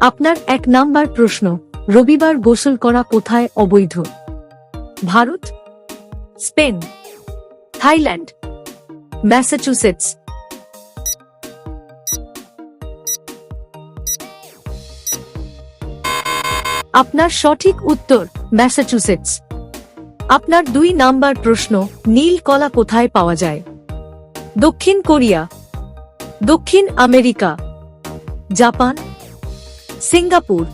আপনার 1 নাম্বার প্রশ্ন, রবিবার গোসল করা কোথায় অবৈধ? Bharat, Spain, Thailand, Massachusetts. আপনার সঠিক উত্তর ম্যাসাচুসেটস। আপনার 2 নাম্বার প্রশ্ন, নীল কলা কোথায় পাওয়া যায়? দক্ষিণ কোরিয়া, দক্ষিণ আমেরিকা, জাপান, সিঙ্গাপুর।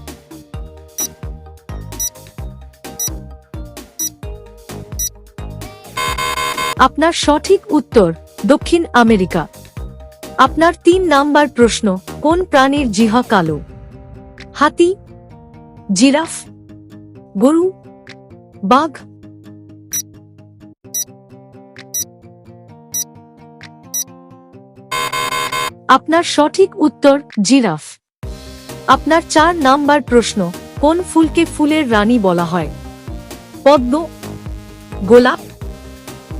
আপনার সঠিক উত্তর দক্ষিণ আমেরিকা। আপনার 3 নাম্বার প্রশ্ন, কোন প্রাণীর জিহ্বা কালো? হাতি, জিরাফ, গরু, বাঘ। আপনার সঠিক উত্তর জিরাফ। আপনার 4 নাম্বার প্রশ্ন, কোন ফুলকে ফুলের রানী বলা হয়? পদ্ম, গোলাপ,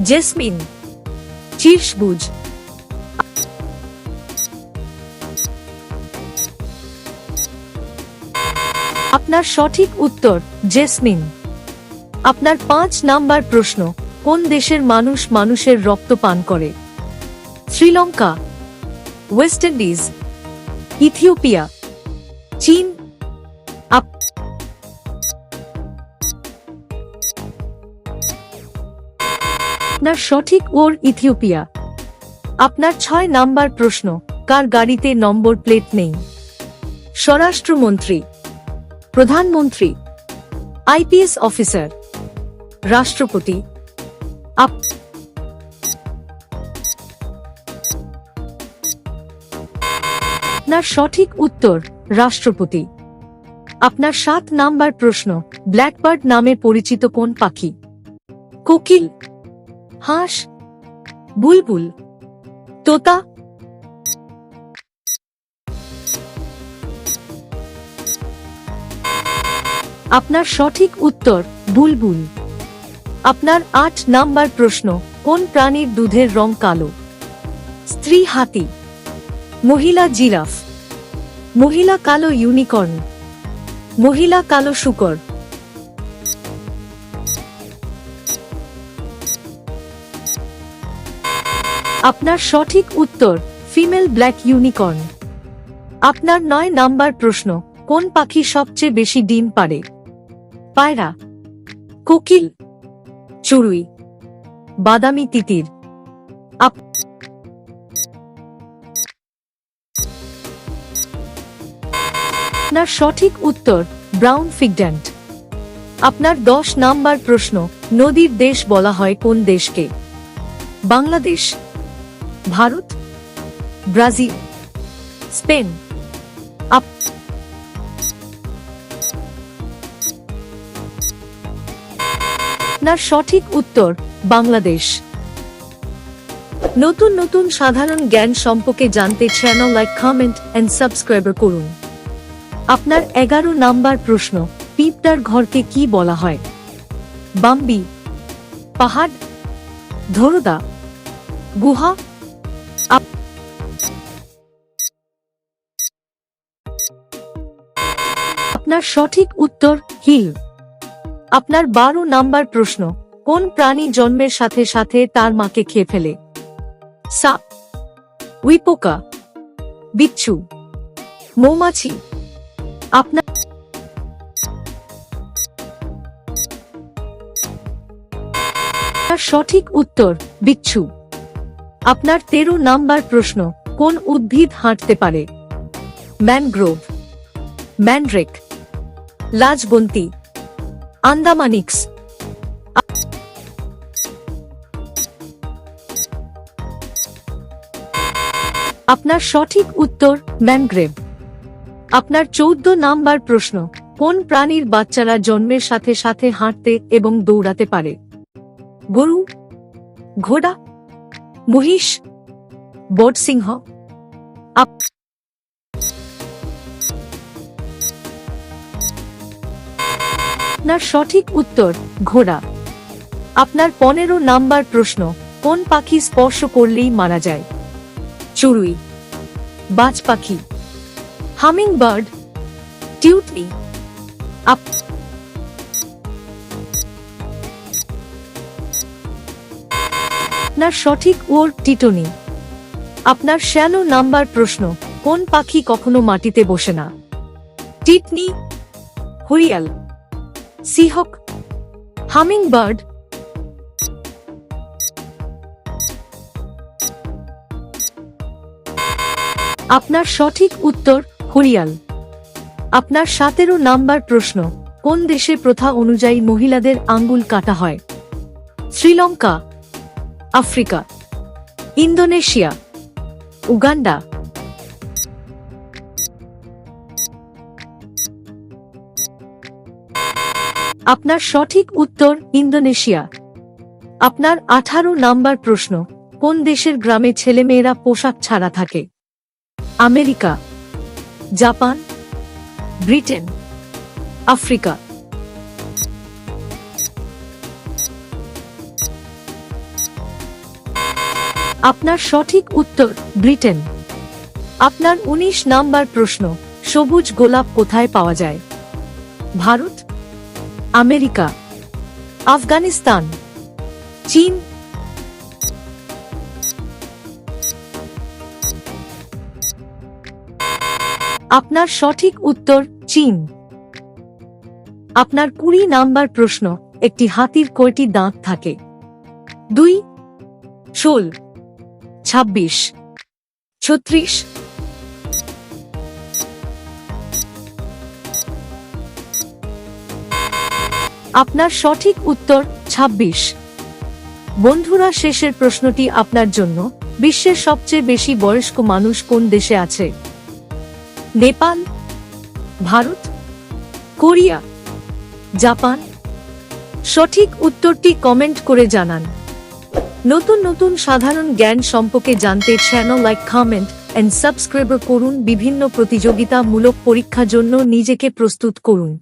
জেসমিন, চিরসবুজ। আপনার সঠিক উত্তর জেসমিন। আপনার 5 নাম্বার প্রশ্ন, কোন দেশের মানুষ মানুষের রক্ত পান করে? শ্রীলঙ্কা, ওয়েস্ট ইন্ডিজ, ইথিওপিয়া, চীন। আপনার সঠিক উত্তর ইথিওপিয়া। আপনার 6 নাম্বার প্রশ্ন, কার গাড়িতে নম্বর প্লেট নেই? স্বরাষ্ট্রমন্ত্রী, প্রধানমন্ত্রী, আইপিএস অফিসার, রাষ্ট্রপতি। আপনার সঠিক উত্তর রাষ্ট্রপতি। আপনার 7 নাম্বার প্রশ্ন, ব্ল্যাকবার্ড নামে পরিচিত কোন পাখি? কোকিল, হাঁস, বুলবুল, তোতা। আপনার সঠিক উত্তর বুলবুল। আপনার 8 নাম্বার প্রশ্ন, কোন প্রাণীর দুধের রং কালো? স্ত্রী হাতি, মহিলা জিরাফ, মহিলা কালো ইউনিকর্ন, মহিলা কালো শূকর। আপনার সঠিক উত্তর ফিমেল ব্ল্যাক ইউনিকর্ন। আপনার 9 নাম্বার প্রশ্ন, কোন পাখি সবচেয়ে বেশি ডিম পাড়ে? পায়রা, কোকিল, চড়ুই, বাদামি তিতির। আপনার সঠিক উত্তর ব্রাউন ফিগড্যান্ট। আপনার 10 নাম্বার প্রশ্ন, নদীর দেশ বলা হয় কোন দেশকে? Bangladesh, Bharat, Brazil, Spain. আপনার সঠিক উত্তর বাংলাদেশ। নতুন নতুন সাধারণ জ্ঞান সম্পর্কে জানতে channel like, comment and subscribe করুন। আপনার 11 নাম্বার প্রশ্ন, পিঁপড়ার ঘরকে কি বলা হয়? বাম্বি, পাহাড়, ধরদা, গুহা। আপনার সঠিক উত্তর হিল। আপনার 12 নাম্বার প্রশ্ন, কোন প্রাণী জন্মের সাথে সাথে তার মাকে খেয়ে ফেলে? সাপ, উইপোকা, বিচ্ছু, মৌমাছি। আপনার সঠিক উত্তর বিচ্ছু। আপনার 13 নাম্বার প্রশ্ন, কোন উদ্ভিদ হাঁটতে পারে? ম্যানগ্রোভ, ম্যানড্রেক, লাজবন্তী, আন্দামানিক্স। আপনার সঠিক উত্তর ম্যানগ্রেভ। আপনার 14 নাম্বার প্রশ্ন, কোন প্রাণীর বাচ্চারা জন্মের সাথে সাথে হাঁটতে এবং দৌড়াতে পারে? গরু, ঘোড়া, মহিষ, বটসিংহ। আপনার সঠিক উত্তর ঘোড়া। আপনার 15 নাম্বার প্রশ্ন, কোন পাখি স্পর্শ করলেই মারা যায়? চড়ুই, বাজ পাখি, হামিং বার্ড, টিউটনি। আপনার সঠিক উত্তর টিটনি। আপনার 96 নাম্বার প্রশ্ন, কোন পাখি কখনো মাটিতে বসে না? টিটনি, হুইয়াল, সিহক, হামিংবার্ড। আপনার সঠিক উত্তর হুইয়াল। আপনার 17 নাম্বার প্রশ্ন, কোন দেশে প্রথা অনুযায়ী মহিলাদের আঙ্গুল কাটা হয়? Sri Lanka, Africa, Indonesia, Uganda. আপনার সঠিক উত্তর ইন্দোনেশিয়া। আপনার 18 নাম্বার প্রশ্ন, কোন দেশের গ্রামে ছেলেমেয়েরা পোশাক ছাড়া থাকে? America, Japan, Britain, Africa. আপনার সঠিক উত্তর ব্রিটেন। আপনার 19 নাম্বার প্রশ্ন, সবুজ গোলাপ কোথায় পাওয়া যায়? ভারত, আমেরিকা, আফগানিস্তান, চীন। আপনার সঠিক উত্তর চীন। আপনার 20 নাম্বার প্রশ্ন, একটি হাতির কয়টি দাঁত থাকে? 2, 16, 26, 36। আপনার সঠিক উত্তর 26। বন্ধুরা, শেষের প্রশ্নটি আপনার জন্য, বিশ্বের সবচেয়ে বেশি বয়স্ক মানুষ কোন দেশে আছে? Nepal, Bharat, Korea, Japan. সঠিক উত্তরটি কমেন্ট করে জানান। নতুন নতুন সাধারণ জ্ঞান সম্পর্কে জানতে channel like, comment and subscribe করুন। বিভিন্ন প্রতিযোগিতামূলক পরীক্ষার জন্য নিজেকে প্রস্তুত করুন।